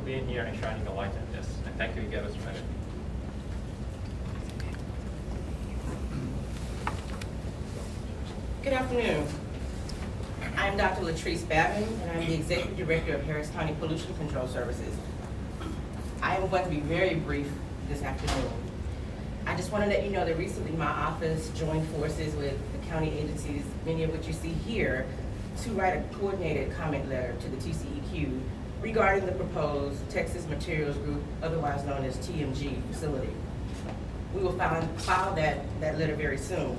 being here and shining a light on this. And thank you again, Mr. Mayor. Good afternoon. I'm Dr. Latrice Babin, and I'm the Executive Director of Harris County Pollution Control Services. I am going to be very brief this afternoon. I just want to let you know that recently my office joined forces with the county agencies, many of which you see here, to write a coordinated comment letter to the TCEQ regarding the proposed Texas Materials Group, otherwise known as TMG facility. We will file that letter very soon.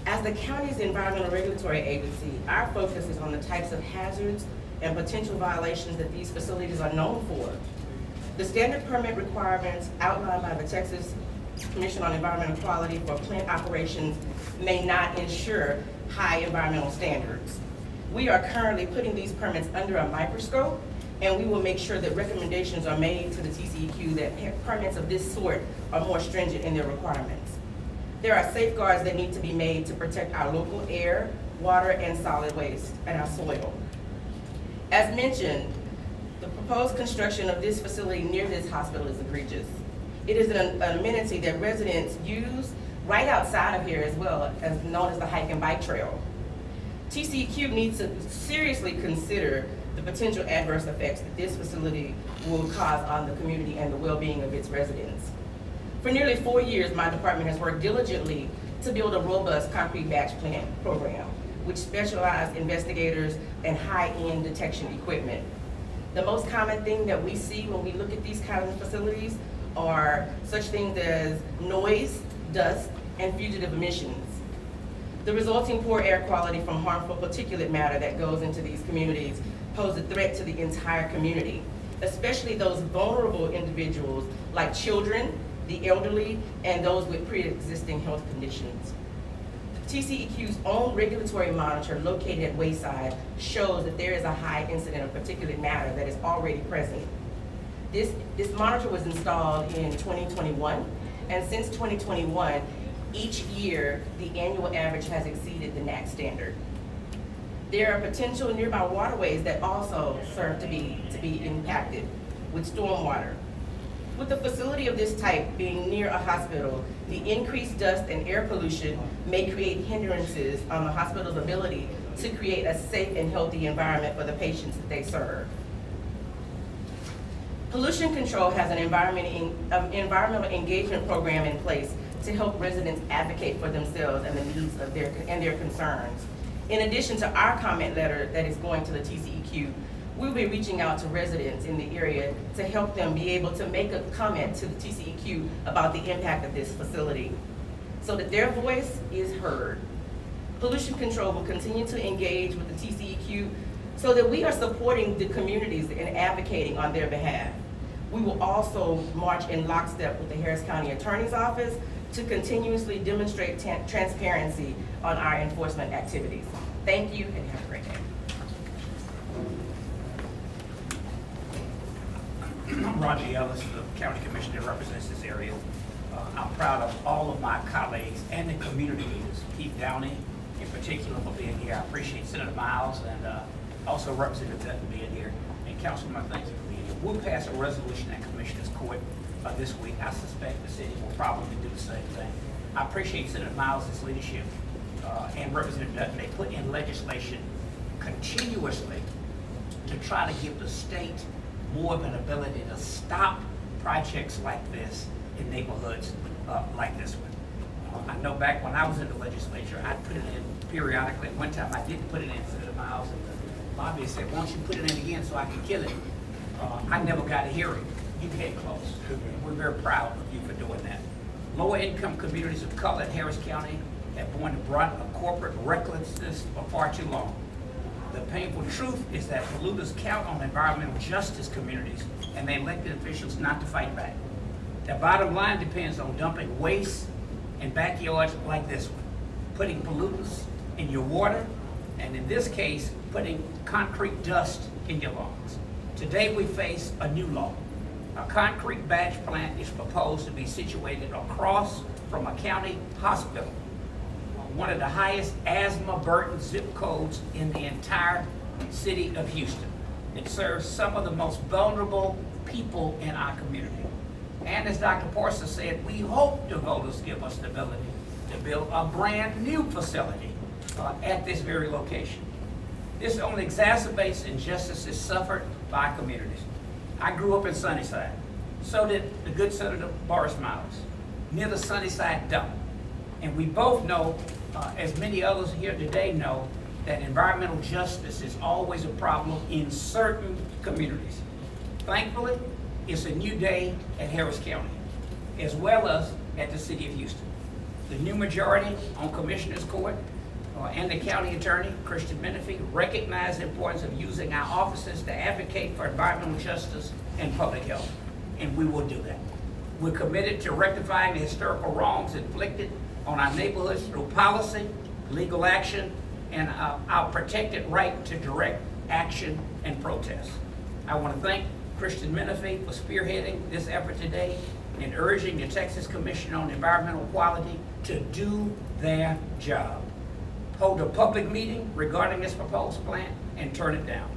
As the county's environmental regulatory agency, our focus is on the types of hazards and potential violations that these facilities are known for. The standard permit requirements outlined by the Texas Commission on Environmental Quality for plant operations may not ensure high environmental standards. We are currently putting these permits under a microscope, and we will make sure that recommendations are made to the TCEQ that permits of this sort are more stringent in their requirements. There are safeguards that need to be made to protect our local air, water, and solid waste, and our soil. As mentioned, the proposed construction of this facility near this hospital is egregious. It is an amenity that residents use right outside of here as well, as known as the hike and bike trail. TCEQ needs to seriously consider the potential adverse effects that this facility will cause on the community and the well-being of its residents. For nearly 4 years, my department has worked diligently to build a robust concrete batch plant program, which specialized investigators and high-end detection equipment. The most common thing that we see when we look at these kinds of facilities are such things as noise, dust, and fugitive emissions. The resulting poor air quality from harmful particulate matter that goes into these communities pose a threat to the entire community, especially those vulnerable individuals like children, the elderly, and those with pre-existing health conditions. TCEQ's own regulatory monitor located at Wayside shows that there is a high incident of particulate matter that is already present. This monitor was installed in 2021, and since 2021, each year, the annual average has exceeded the NAAQS standard. There are potential nearby waterways that also serve to be impacted with stormwater. With a facility of this type being near a hospital, the increased dust and air pollution may create hindrances on the hospital's ability to create a safe and healthy environment for the patients that they serve. Pollution Control has an environmental engagement program in place to help residents advocate for themselves and the needs of their concerns. In addition to our comment letter that is going to the TCEQ, we'll be reaching out to residents in the area to help them be able to make a comment to the TCEQ about the impact of this facility so that their voice is heard. Pollution Control will continue to engage with the TCEQ so that we are supporting the communities and advocating on their behalf. We will also march in lockstep with the Harris County Attorney's Office to continuously demonstrate transparency on our enforcement activities. Thank you and have a great day. I'm Roger Ellis, the county commissioner that represents this area. I'm proud of all of my colleagues and the community leaders, Keith Downey in particular for being here. I appreciate Senator Miles and also Representative Dutton being here. And Councilman, thank you for being here. We'll pass a resolution at Commissioner's Court this week. I suspect the city will probably do the same thing. I appreciate Senator Miles' leadership and Representative Dutton. They put in legislation continuously to try to give the state more of an ability to stop projects like this in neighborhoods like this one. I know back when I was in the legislature, I put it in periodically. At one time I didn't put it in, Senator Miles, and the lobbyist said, why don't you put it in again so I can kill it? I never got a hearing. You came close. We're very proud of you for doing that. Lower income communities of color in Harris County have borne the brunt of corporate recklessness for far too long. The painful truth is that polluters count on environmental justice communities and their elected officials not to fight back. The bottom line depends on dumping waste in backyards like this one, putting pollutants in your water, and in this case, putting concrete dust in your lungs. Today we face a new law. A concrete batch plant is proposed to be situated across from a county hospital, one of the highest asthma burden zip codes in the entire city of Houston. that serves some of the most vulnerable people in our community. And as Dr. Parson said, we hope the voters give us the ability to build a brand new facility at this very location. This only exacerbates injustices suffered by communities. I grew up in Sunnyside. So did the good Senator Boris Miles, near the Sunnyside dump. And we both know, as many others here today know, that environmental justice is always a problem in certain communities. Thankfully, it's a new day at Harris County, as well as at the City of Houston. The new majority on Commissioner's Court and the county attorney, Christian Menifee, recognize the importance of using our offices to advocate for environmental justice and public health, and we will do that. We're committed to rectifying the historical wrongs inflicted on our neighborhoods through policy, legal action, and our protected right to direct action and protest. I want to thank Christian Menifee for spearheading this effort today and urging the Texas Commission on Environmental Quality to do their job. Hold a public meeting regarding this proposed plan and turn it down.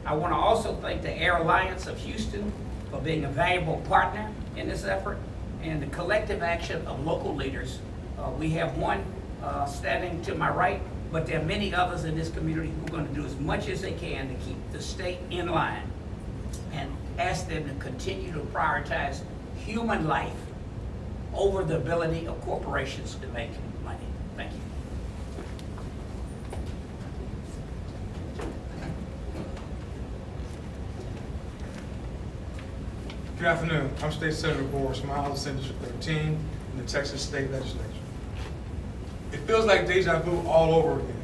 I want to also thank the Air Alliance of Houston for being a valuable partner in this effort and the collective action of local leaders. We have one standing to my right, but there are many others in this community who are going to do as much as they can to keep the state in line and ask them to continue to prioritize human life over the ability of corporations to make money. Thank you. Good afternoon. I'm State Senator Boris Miles, Senate District 13 in the Texas State Legislature. It feels like deja vu all over again.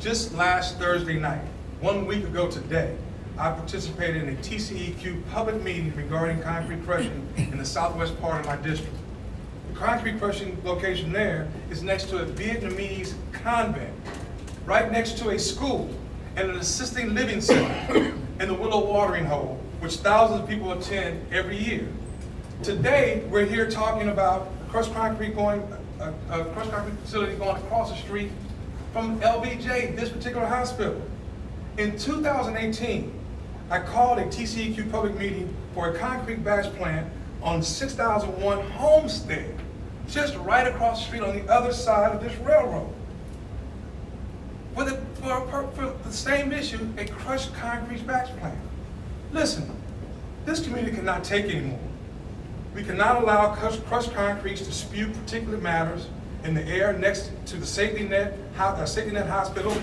Just last Thursday night, 1 week ago today, I participated in a TCEQ public meeting regarding concrete crushing in the southwest part of my district. The concrete crushing location there is next to a Vietnamese convent, right next to a school and an assisted living center and the Willow Watering Hole, which thousands of people attend every year. Today, we're here talking about a crushed concrete facility going across the street from LBJ, this particular hospital. In 2018, I called a TCEQ public meeting for a concrete batch plant on 6001 Homestead, just right across the street on the other side of this railroad. For the same issue, a crushed concrete batch plant. Listen, this community cannot take anymore. We cannot allow crushed concrete to spew particulate matters in the air next to the Safety Net Hospital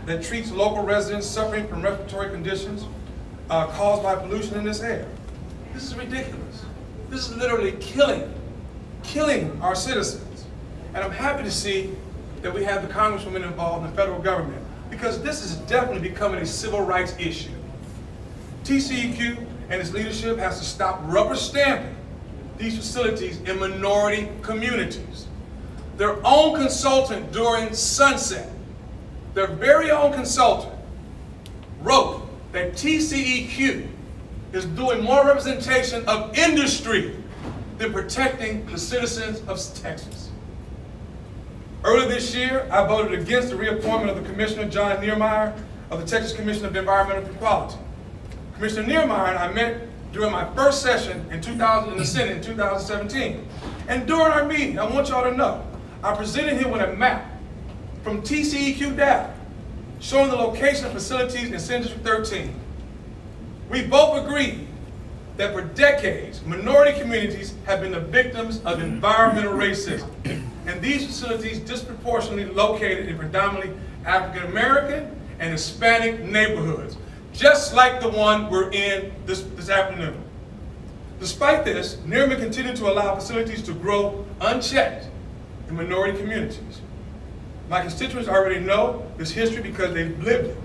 that treats local residents suffering from respiratory conditions caused by pollution in this air. This is ridiculous. This is literally killing our citizens. And I'm happy to see that we have the Congresswoman involved in the federal government, because this is definitely becoming a civil rights issue. TCEQ and its leadership has to stop rubber stamping these facilities in minority communities. Their own consultant during Sunset, their very own consultant, wrote that TCEQ is doing more representation of industry than protecting the citizens of Texas. Earlier this year, I voted against the reappointment of the Commissioner John Niermeyer of the Texas Commission of Environmental Equality. Commissioner Niermeyer and I met during my first session in the Senate in 2017. And during our meeting, I want y'all to know, I presented him with a map from TCEQ data showing the location of facilities in Senate District 13. We both agreed that for decades, minority communities have been the victims of environmental racism. And these facilities disproportionately located in predominantly African American and Hispanic neighborhoods, just like the one we're in this afternoon. Despite this, Niermeyer continued to allow facilities to grow unchecked in minority communities. My constituents already know this history because they've lived it.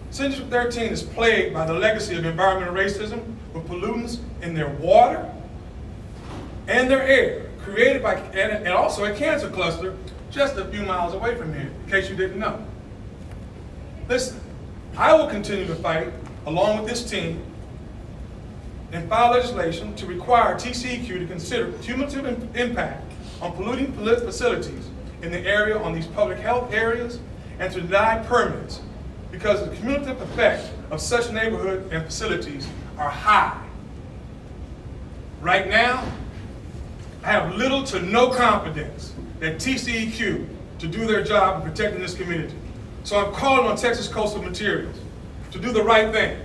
Senate District 13 is plagued by the legacy of environmental racism with pollutants in their water and their air, created by, and also a cancer cluster just a few miles away from here, in case you didn't know. Listen, I will continue to fight, along with this team, and file legislation to require TCEQ to consider cumulative impact on polluting facilities in the area on these public health areas and to deny permits because the cumulative effect of such neighborhood and facilities are high. Right now, I have little to no confidence that TCEQ to do their job in protecting this community. So I'm calling on Texas Coastal Materials to do the right thing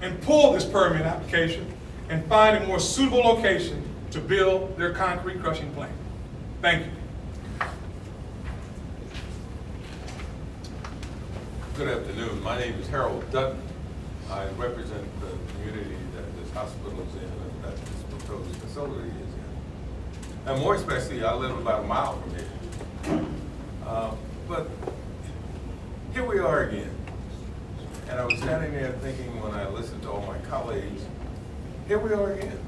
and pull this permit application and find a more suitable location to build their concrete crushing plant. Thank you. Good afternoon. My name is Harold Dutton. I represent the community that this hospital is in and that this proposed facility is in. And more especially, I live about a mile from here. But here we are again. And I was standing there thinking when I listened to all my colleagues, here we are again.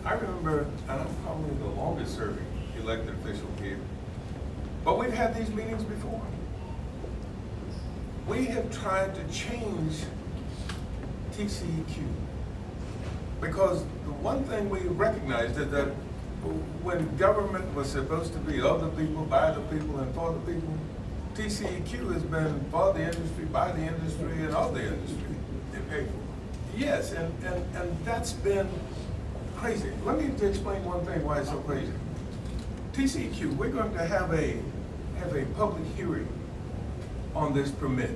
I remember, and I'm probably the longest serving elected official here, but we've had these meetings before. We have tried to change TCEQ because the one thing we recognized is that when government was supposed to be of the people, by the people, and for the people, TCEQ has been for the industry, by the industry, and of the industry. Yes, and that's been crazy. Let me explain one thing why it's so crazy. TCEQ, we're going to have a public hearing on this permit.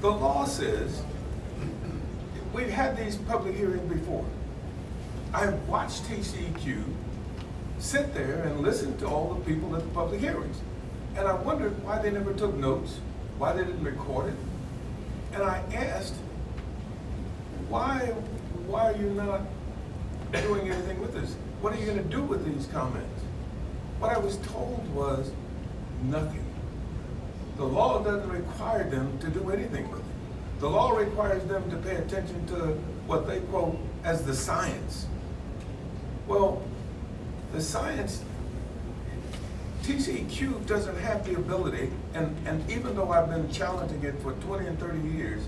The law says, we've had these public hearings before. I've watched TCEQ sit there and listen to all the people at the public hearings. And I wondered why they never took notes, why they didn't record it. And I asked, why are you not doing anything with this? What are you gonna do with these comments? What I was told was nothing. The law doesn't require them to do anything with it. The law requires them to pay attention to what they quote as the science. Well, the science, TCEQ doesn't have the ability, and even though I've been challenging it for 20 and 30 years,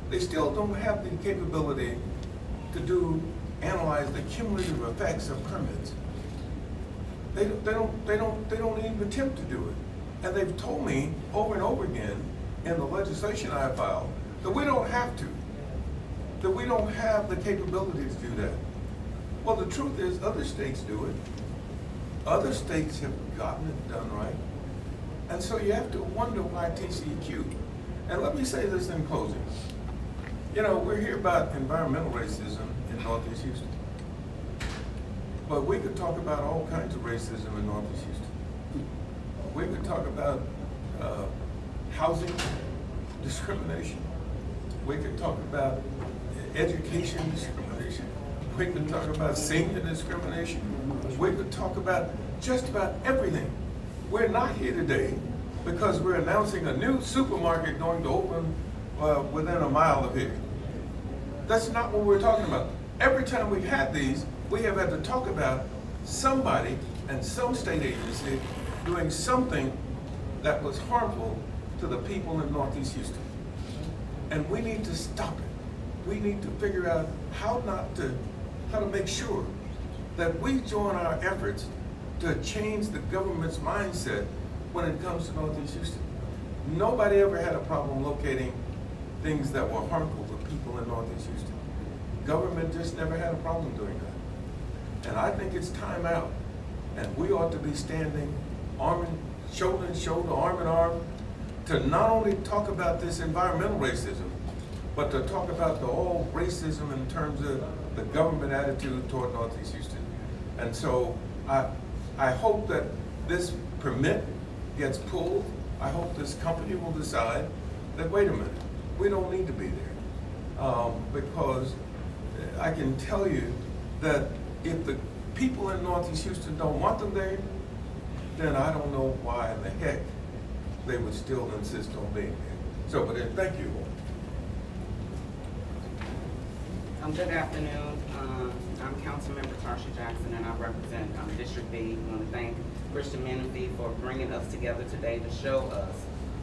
they still don't have the capability to analyze the cumulative effects of permits. They don't even attempt to do it. And they've told me over and over again in the legislation I filed that we don't have to, that we don't have the capability to do that. Well, the truth is other states do it. Other states have gotten it done right. And so you have to wonder why TCEQ. And let me say this in closing. You know, we're here about environmental racism in Northeast Houston. But we could talk about all kinds of racism in Northeast Houston. We could talk about housing discrimination. We could talk about education discrimination. We could talk about senior discrimination. We could talk about just about everything. We're not here today because we're announcing a new supermarket going to open within a mile of here. That's not what we're talking about. Every time we've had these, we have had to talk about somebody and some state agency doing something that was harmful to the people in Northeast Houston. And we need to stop it. We need to figure out how to make sure that we join our efforts to change the government's mindset when it comes to Northeast Houston. Nobody ever had a problem locating things that were harmful to people in Northeast Houston. Government just never had a problem doing that. And I think it's time out. And we ought to be standing shoulder to shoulder, arm in arm, to not only talk about this environmental racism, but to talk about the whole racism in terms of the government attitude toward Northeast Houston. And so I hope that this permit gets pulled. I hope this company will decide that, wait a minute, we don't need to be there. Because I can tell you that if the people in Northeast Houston don't want them there, then I don't know why in the heck they would still insist on being there. So, but thank you. Good afternoon. I'm Councilmember Tarsha Jackson, and I represent District B. I want to thank Christian Menifee for bringing us together today to show us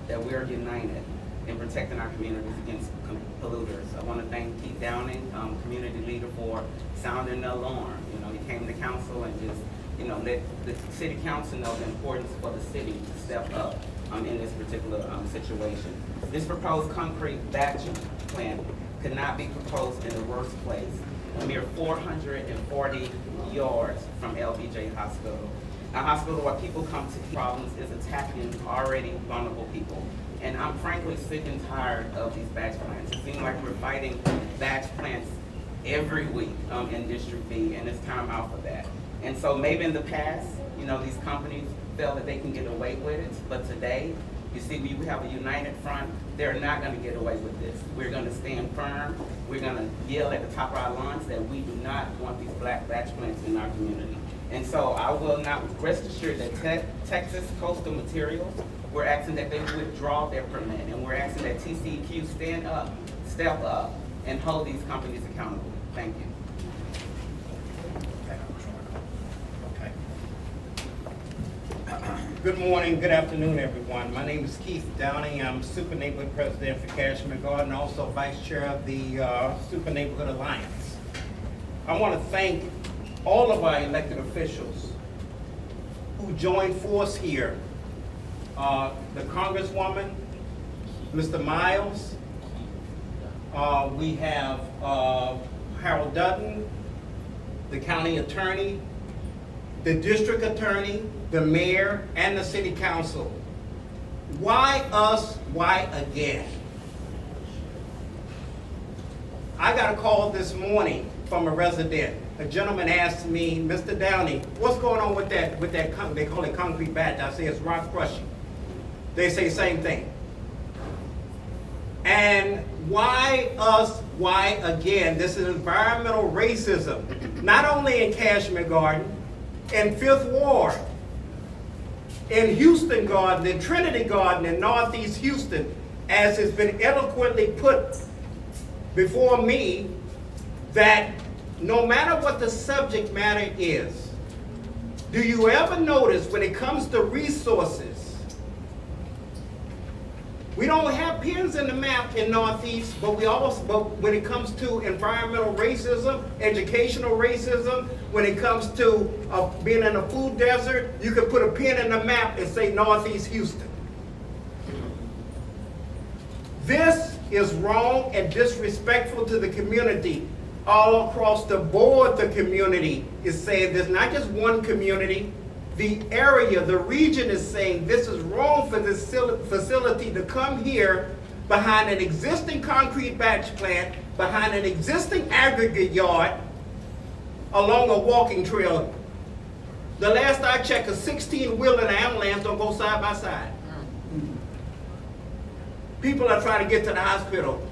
that we're united in protecting our communities against polluters. I want to thank Keith Downing, community leader, for sounding the alarm. You know, he came to council and just, you know, let the city council know the importance for the city to step up in this particular situation. This proposed concrete batch plant could not be proposed in the worst place, a mere 440 yards from LBJ Hospital. A hospital where people come to problems is attacking already vulnerable people. And I'm frankly sick and tired of these batch plants. It seems like we're fighting batch plants every week in District B, and it's time out for that. And so maybe in the past, you know, these companies felt that they can get away with it, but today, you see, we have a united front. They're not gonna get away with this. We're gonna stand firm. We're gonna yell at the top of our lungs that we do not want these black batch plants in our community. And so I will not, rest assured that Texas Coastal Materials, we're asking that they withdraw their permit, and we're asking that TCEQ step up, and hold these companies accountable. Thank you. Good morning, good afternoon, everyone. My name is Keith Downing. I'm Super Neighborhood President for Cashmere Garden, also Vice Chair of the Super Neighborhood Alliance. I want to thank all of our elected officials who joined force here. The Congresswoman, Mr. Miles, we have Harold Dutton, the County Attorney, the District Attorney, the Mayor, and the City Council. Why us? Why again? I got a call this morning from a resident. A gentleman asked me, Mr. Downey, what's going on with that, they call it concrete batch. I say it's rock crushing. They say same thing. And why us, why again? This is environmental racism, not only in Cashmere Garden, in Fifth Ward, in Houston Garden, in Trinity Garden, in Northeast Houston, as has been eloquently put before me, that no matter what the subject matter is, do you ever notice when it comes to resources, we don't have pins in the map in Northeast, but when it comes to environmental racism, educational racism, when it comes to being in a food desert, you can put a pin in the map and say Northeast Houston. This is wrong and disrespectful to the community. All across the board, the community is saying there's not just one community. The area, the region is saying this is wrong for this facility to come here behind an existing concrete batch plant, behind an existing aggregate yard, along a walking trail. The last I checked, a 16-wheeler and an ambulance don't go side by side. People are trying to get to the hospital.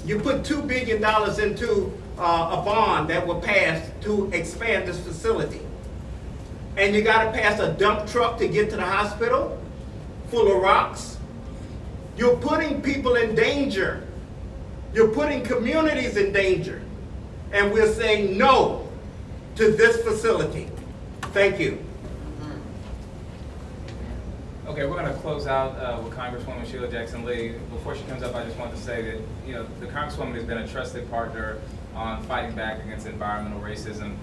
You put $2 billion into a bond that will pass to expand this facility. And you gotta pass a dump truck to get to the hospital full of rocks. You're putting people in danger. You're putting communities in danger. And we're saying no to this facility. Thank you. Okay, we're going to close out with Congresswoman Sheila Jackson Lee. Before she comes up, I just want to say that, you know, the Congresswoman has been a trusted partner on fighting back against environmental racism.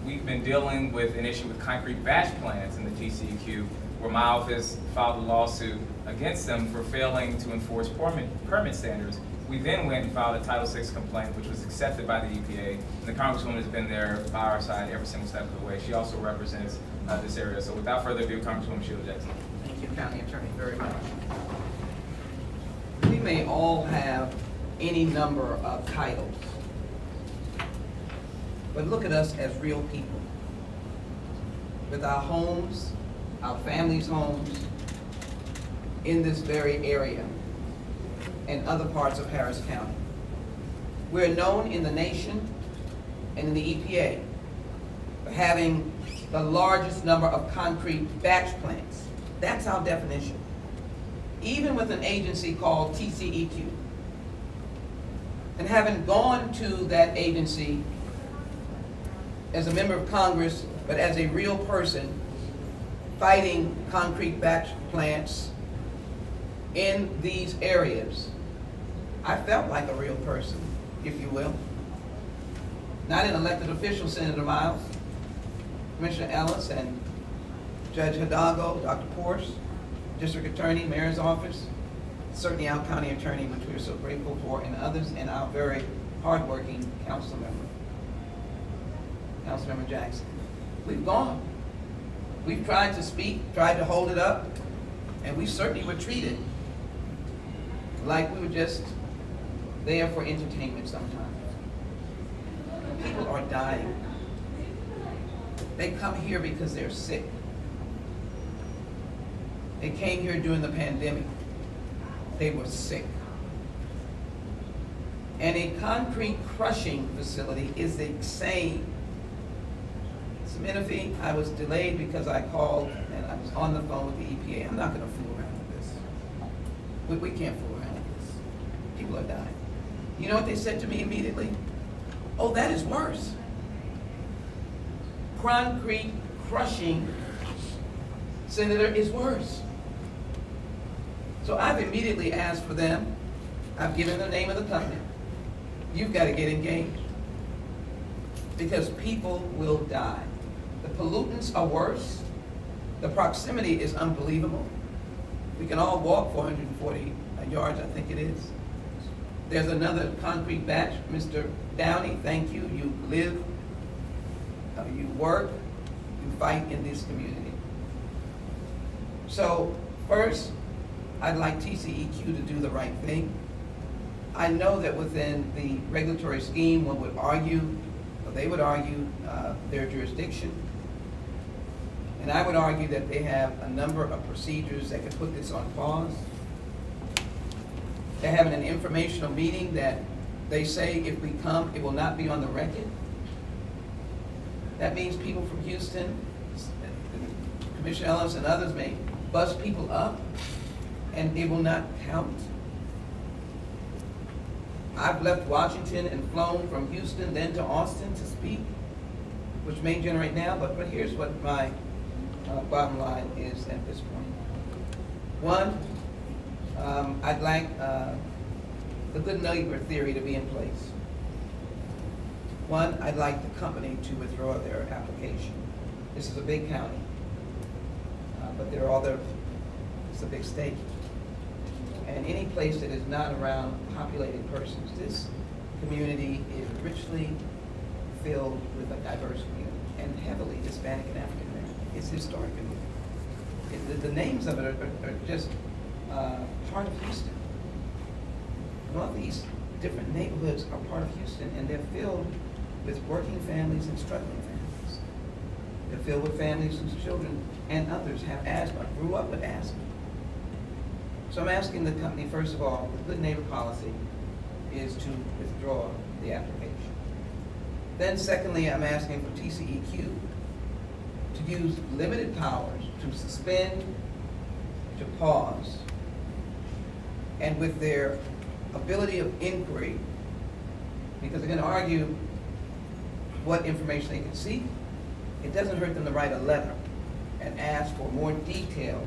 We've been dealing with an issue with concrete batch plants in the TCEQ, where my office filed a lawsuit against them for failing to enforce permit standards. We then went and filed a Title VI complaint, which was accepted by the EPA, and the Congresswoman has been there by our side every single step of the way. She also represents this area. So without further ado, Congresswoman Sheila Jackson. Thank you, County Attorney, very much. We may all have any number of titles, but look at us as real people. With our homes, our families' homes, in this very area and other parts of Harris County. We're known in the nation and in the EPA for having the largest number of concrete batch plants. That's our definition. Even with an agency called TCEQ. And having gone to that agency as a member of Congress, but as a real person fighting concrete batch plants in these areas, I felt like a real person, if you will. Not an elected official, Senator Miles, Commissioner Ellis, and Judge Hidalgo, Dr. Porce, district attorney, mayor's office, certainly our county attorney, which we are so grateful for, and others, and our very hardworking council member, Councilmember Jackson. We've gone. We've tried to speak, tried to hold it up, and we certainly were treated like we were just there for entertainment sometimes. People are dying. They come here because they're sick. They came here during the pandemic. They were sick. And a concrete crushing facility is the same. Ms. Menifee, I was delayed because I called and I was on the phone with the EPA. I'm not gonna fool around with this. We can't fool around with this. People are dying. You know what they said to me immediately? Oh, that is worse. Concrete crushing, Senator, is worse. So I've immediately asked for them. I've given the name of the company. You've got to get engaged because people will die. The pollutants are worse. The proximity is unbelievable. We can all walk 440 yards, I think it is. There's another concrete batch. Mr. Downey, thank you. You live, you work, you fight in this community. So first, I'd like TCEQ to do the right thing. I know that within the regulatory scheme, one would argue, or they would argue their jurisdiction. And I would argue that they have a number of procedures that could put this on pause. They're having an informational meeting that they say if we come, it will not be on the record. That means people from Houston, Commissioner Ellis and others may buzz people up and it will not count. I've left Washington and flown from Houston then to Austin to speak, which may generate now, but here's what my bottom line is at this point. One, I'd like the good neighbor theory to be in place. One, I'd like the company to withdraw their application. This is a big county, but there are other, it's a big state. And any place that is not around populated persons, this community is richly filled with a diverse community and heavily Hispanic and African American. It's historic community. The names of it are just part of Houston. Northeast, different neighborhoods are part of Houston, and they're filled with working families and struggling families. They're filled with families whose children and others have asthma, grew up with asthma. So I'm asking the company, first of all, the good neighbor policy is to withdraw the application. Then secondly, I'm asking for TCEQ to use limited powers to suspend, to pause, and with their ability of inquiry, because they're going to argue what information they can seek, it doesn't hurt them to write a letter and ask for more details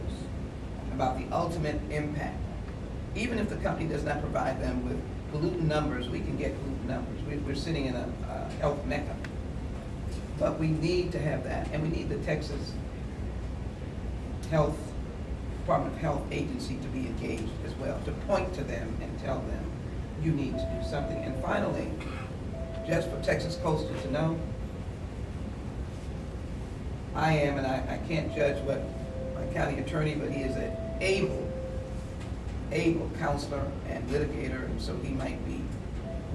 about the ultimate impact. Even if the company does not provide them with pollutant numbers, we can get pollutant numbers. We're sitting in a health mecca. But we need to have that, and we need the Texas Department of Health agency to be engaged as well, to point to them and tell them, you need to do something. And finally, just for Texas Coastal to know, I am, and I can't judge what my county attorney, but he is an able counselor and litigator, and so he might be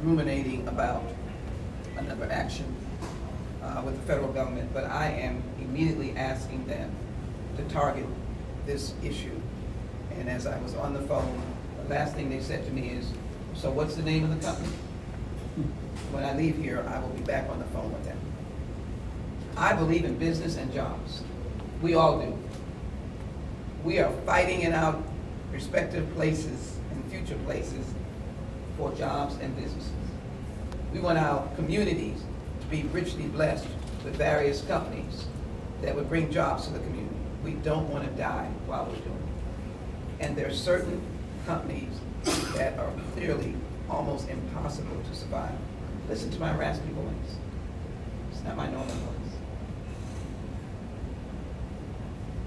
ruminating about another action with the federal government, but I am immediately asking them to target this issue. And as I was on the phone, the last thing they said to me is, so what's the name of the company? When I leave here, I will be back on the phone with them. I believe in business and jobs. We all do. We are fighting in our respective places and future places for jobs and businesses. We want our communities to be richly blessed with various companies that would bring jobs to the community. We don't want to die while we're doing it. And there are certain companies that are clearly almost impossible to survive. Listen to my raspy voice. It's not my normal voice.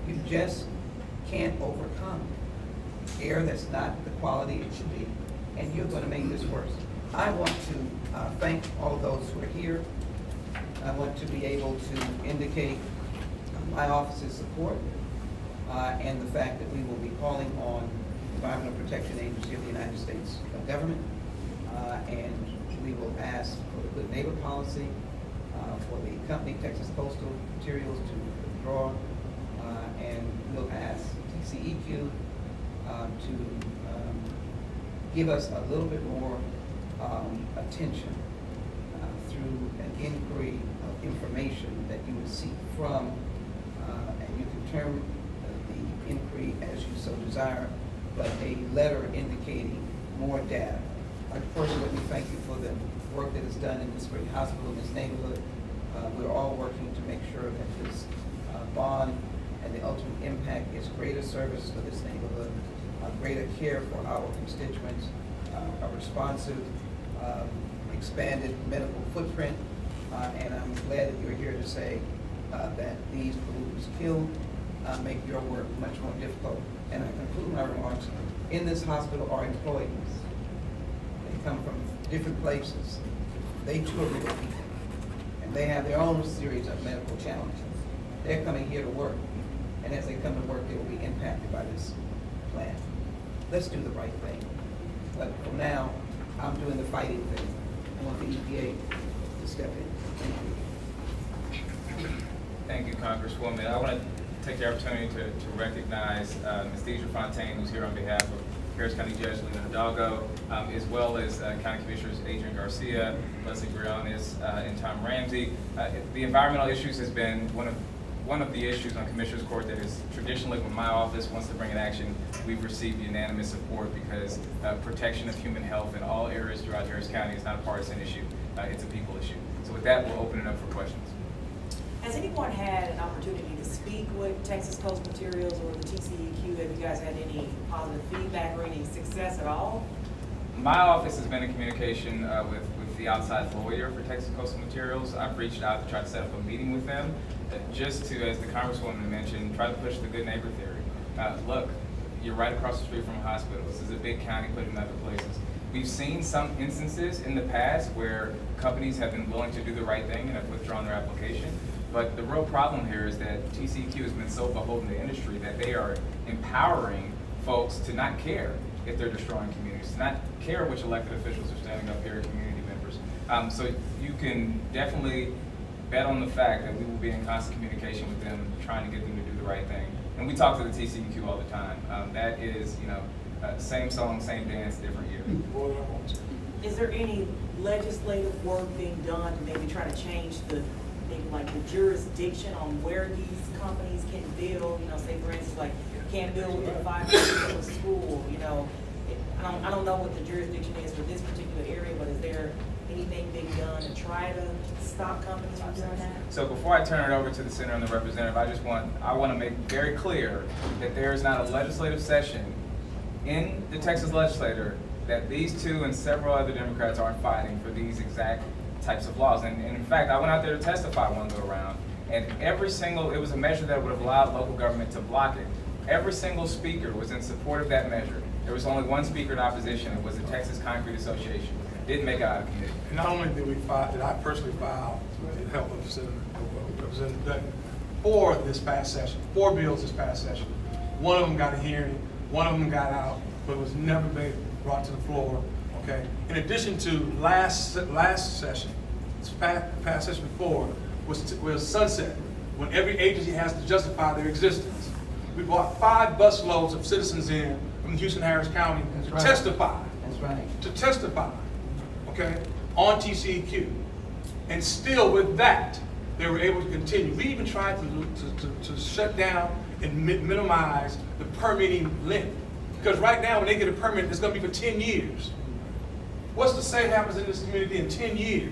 You just can't overcome air that's not the quality it should be, and you're gonna make this worse. I want to thank all of those who are here. I want to be able to indicate my office's support and the fact that we will be calling on Environmental Protection Agency of the United States government, and we will ask for the good neighbor policy, for the company Texas Coastal Materials to withdraw, and we'll ask TCEQ to give us a little bit more attention through an inquiry of information that you would seek from, and you can term the inquiry as you so desire, but a letter indicating more data. First, let me thank you for the work that is done in this great hospital, in this neighborhood. We're all working to make sure that this bond and the ultimate impact is greater service for this neighborhood, greater care for our constituents, a responsive, expanded medical footprint, and I'm glad that you're here to say that these pollutants kill make your work much more difficult. And I conclude my remarks. In this hospital are employees. They come from different places. They too are real people, and they have their own series of medical challenges. They're coming here to work, and as they come to work, they will be impacted by this plan. Let's do the right thing. But for now, I'm doing the fighting thing. I want the EPA to step in. Thank you. Thank you, Congresswoman. I want to take the opportunity to recognize Ms. Deidre Fontaine, who's here on behalf of Harris County Judge Lena Hidalgo, as well as County Commissioners Adrian Garcia, Leslie Briones, and Tom Ramsey. The environmental issues has been one of the issues on Commissioners Court that is traditionally, when my office wants to bring an action, we've received unanimous support because protection of human health in all areas throughout Harris County is not a partisan issue. It's a people issue. So with that, we'll open it up for questions. Has anyone had an opportunity to speak with Texas Coast Materials or the TCEQ? Have you guys had any positive feedback or any success at all? My office has been in communication with the outside lawyer for Texas Coastal Materials. I've reached out to try to set up a meeting with them, just to, as the Congresswoman mentioned, try to push the good neighbor theory. Look, you're right across the street from a hospital. This is a big county put in other places. We've seen some instances in the past where companies have been willing to do the right thing and have withdrawn their application. But the real problem here is that TCEQ has been so beholden to industry that they are empowering folks to not care if they're destroying communities, to not care which elected officials are standing up here, community members. So you can definitely bet on the fact that we will be in constant communication with them, trying to get them to do the right thing. And we talk to the TCEQ all the time. That is, same song, same dance, different year. Is there any legislative work being done to maybe try to change the jurisdiction on where these companies can build? Say for instance, like can't build within 5 minutes of a school. I don't know what the jurisdiction is for this particular area, but is there anything being done to try to stop companies from doing that? So before I turn it over to the senator and the representative, I want to make very clear that there is not a legislative session in the Texas legislature that these two and several other Democrats aren't fighting for these exact types of laws. And in fact, I went out there to testify one go around, and it was a measure that would have allowed local government to block it. Every single speaker was in support of that measure. There was only one speaker in opposition. It was the Texas Concrete Association. Didn't make it out of committee. And not only did I personally file with the help of Representative Dutton, 4 bills this past session. One of them got a hearing, one of them got out, but it was never brought to the floor. Okay. In addition to last session, past session before was sunset, when every agency has to justify their existence. We brought 5 busloads of citizens in from Houston-Harris County to testify. That's right. To testify, okay, on TCEQ. And still with that, they were able to continue. We even tried to shut down and minimize the permitting length. Because right now, when they get a permit, it's going to be for 10 years. What's to say happens in this community in 10 years?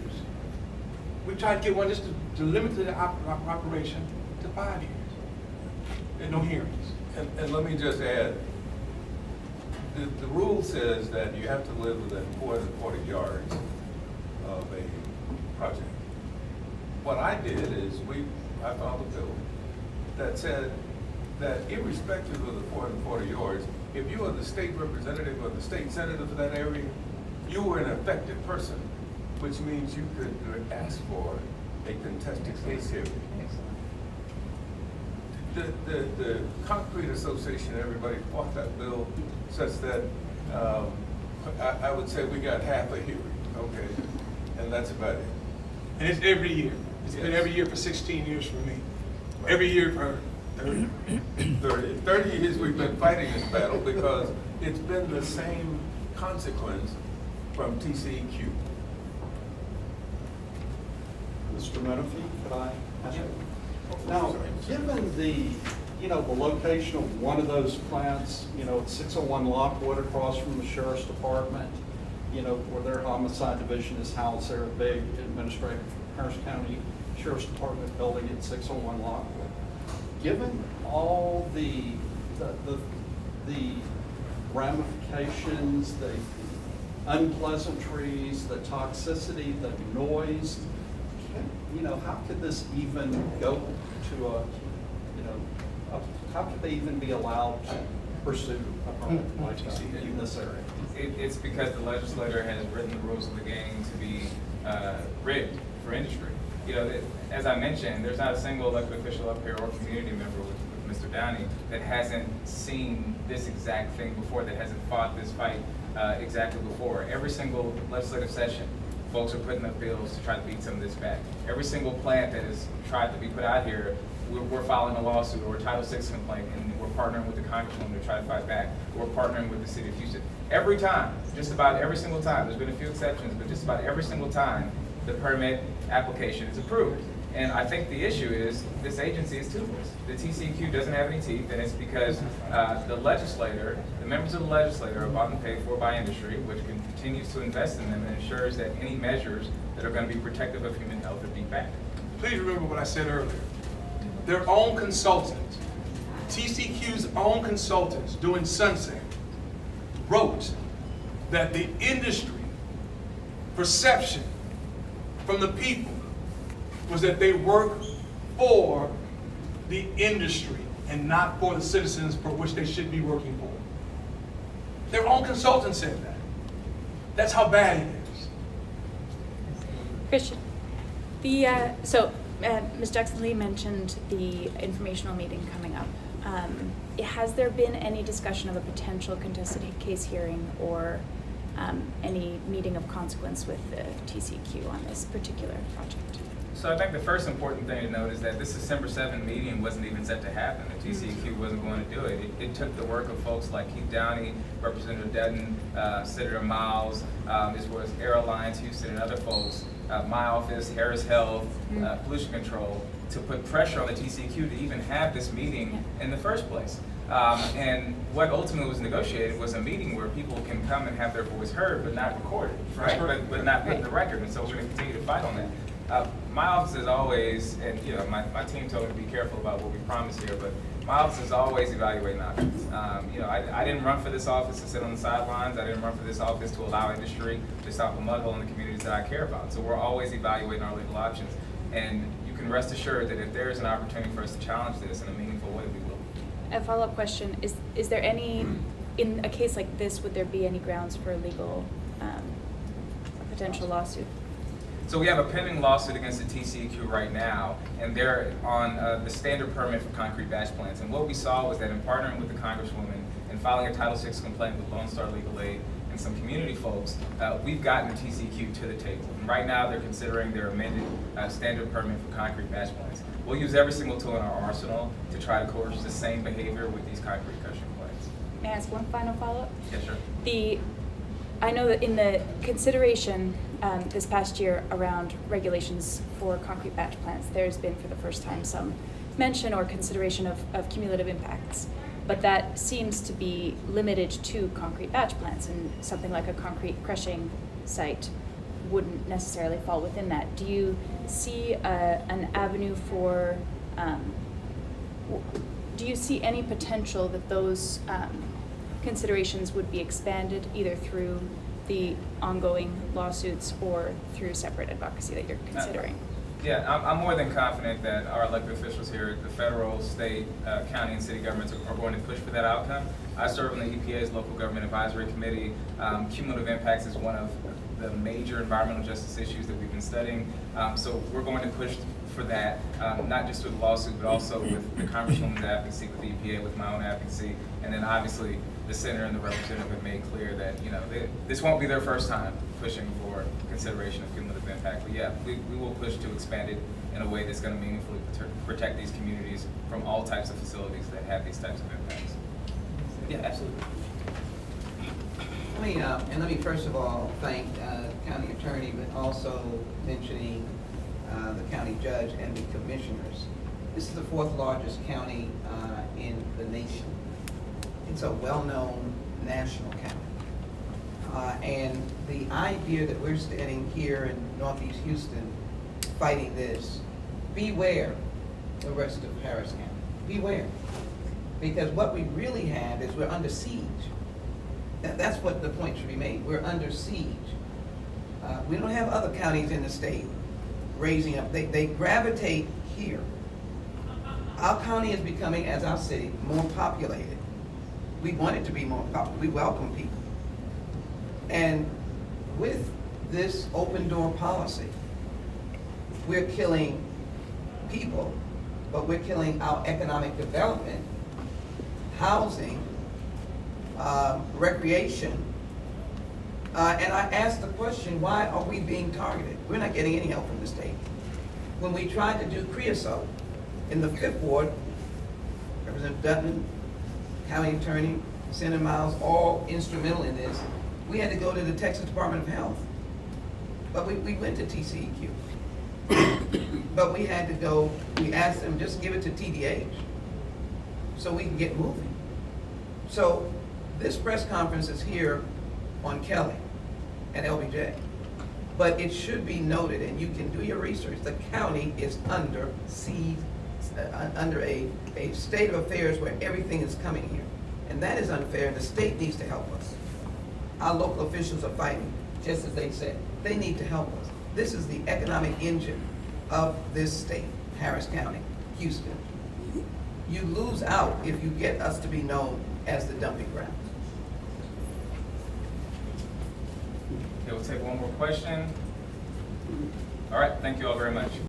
We tried to get one just to limit the operation to 5 years. And no hearings. And let me just add, the rule says that you have to live within 440 yards of a project. What I did is I filed a bill that said that irrespective of the 440 yards, if you are the state representative or the state senator for that area, you were an affected person, which means you could ask for a contested case hearing. The Concrete Association, everybody fought that bill such that I would say we got half a hearing, okay? And that's about it. And it's every year. It's been Yes. every year for 16 years for me. Every year for 30. 30 years we've been fighting this battle because it's been the same consequence from TCEQ. Mr. Menifee, could I ask you? Now, given the, the location of one of those plants, it's 601 Lockwood across from the Sheriff's Department, where their homicide division is housed there, a big administrative Harris County Sheriff's Department building at 601 Lockwood. Given all the ramifications, the unpleasantries, the toxicity, the noise, how could this even go to how could they even be allowed to pursue a permit like that in this area? It's because the legislator has written the rules of the game to be rigged for industry. As I mentioned, there's not a single elected official up here or community member with Mr. Downey that hasn't seen this exact thing before, that hasn't fought this fight exactly before. Every single legislative session, folks are putting up bills to try to beat some of this back. Every single plant that is tried to be put out here, we're filing a lawsuit or a Title VI complaint, and we're partnering with the Congresswoman to try to fight back. We're partnering with the City of Houston. Every time, just about every single time, there's been a few exceptions, but just about every single time, the permit application is approved. And I think the issue is this agency is toothless. The TCEQ doesn't have any teeth, and it's because the legislator, the members of the legislature are bought and paid for by industry, which continues to invest in them and ensures that any measures that are going to be protective of human health are beat back. Please remember what I said earlier. Their own consultants, TCQ's own consultants doing Sunset, wrote that the industry perception from the people was that they work for the industry and not for the citizens for which they should be working for. Their own consultant said that. That's how bad it is. Christian, Ms. Jackson-Lee mentioned the informational meeting coming up. Has there been any discussion of a potential contested case hearing or any meeting of consequence with the TCEQ on this particular project? So I think the first important thing to note is that this December 7th meeting wasn't even set to happen. The TCEQ wasn't going to do it. It took the work of folks like Keith Downey, Representative Dutton, Senator Miles, as well as Air Alliance Houston and other folks, my office, Harris Health, Pollution Control, to put pressure on the TCEQ to even have this meeting in the first place. And what ultimately was negotiated was a meeting where people can come and have their voice heard, but not recorded, right? But not put in the record. And so we're going to continue to fight on that. My office is always, and my team told me to be careful about what we promise here, but my office is always evaluating options. I didn't run for this office to sit on the sidelines. I didn't run for this office to allow industry to stop a mud hole in the communities that I care about. So we're always evaluating our legal options. And you can rest assured that if there is an opportunity for us to challenge this in a meaningful way, we will. A follow-up question, is there any, in a case like this, would there be any grounds for a legal, potential lawsuit? So we have a pending lawsuit against the TCEQ right now, and they're on the standard permit for concrete batch plants. And what we saw was that in partnering with the Congresswoman and filing a Title VI complaint with Lone Star Legal Aid and some community folks, we've gotten the TCEQ to the table. And right now they're considering their amended standard permit for concrete batch plants. We'll use every single tool in our arsenal to try to coerce the same behavior with these concrete crushing plants. May I ask one final follow-up? Yes, sure. I know that in the consideration this past year around regulations for concrete batch plants, there's been for the first time some mention or consideration of cumulative impacts. But that seems to be limited to concrete batch plants, and something like a concrete crushing site wouldn't necessarily fall within that. Do you see an avenue for, do you see any potential that those considerations would be expanded either through the ongoing lawsuits or through separate advocacy that you're considering? Yeah, I'm more than confident that our elected officials here, the federal, state, county, and city governments are going to push for that outcome. I serve on the EPA's Local Government Advisory Committee. Cumulative impacts is one of the major environmental justice issues that we've been studying. So we're going to push for that, not just with the lawsuit, but also with the Congresswoman's advocacy, with the EPA, with my own advocacy, and then obviously the senator and the representative have made clear that, you know, this won't be their first time pushing for consideration of cumulative impact. But yeah, we will push to expand it in a way that's going to meaningfully protect these communities from all types of facilities that have these types of impacts. Yeah, absolutely. Let me first of all thank County Attorney, but also mentioning the County Judge and the Commissioners. This is the 4th largest county in the nation. It's a well-known national county. And the idea that we're standing here in Northeast Houston fighting this, beware the rest of Harris County. Beware. Because what we really have is we're under siege. That's what the point should be made. We're under siege. We don't have other counties in the state raising up. They gravitate here. Our county is becoming, as our city, more populated. We want it to be more popular. We welcome people. And with this open door policy, we're killing people, but we're killing our economic development, housing, recreation. And I asked the question, why are we being targeted? We're not getting any help from the state. When we tried to do creosote in the 5th Ward, Representative Dutton, County Attorney, Senator Miles, all instrumental in this, we had to go to the Texas Department of Health. But we went to TCEQ. But we had to go, we asked them, just give it to TDH so we can get moving. So this press conference is here on Kelly and LBJ. But it should be noted, and you can do your research, the county is under siege, under a state of affairs where everything is coming here. And that is unfair, and the state needs to help us. Our local officials are fighting, just as they said. They need to help us. This is the economic engine of this state, Harris County, Houston. You lose out if you get us to be known as the dumping ground. Okay, we'll take one more question. All right, thank you all very much.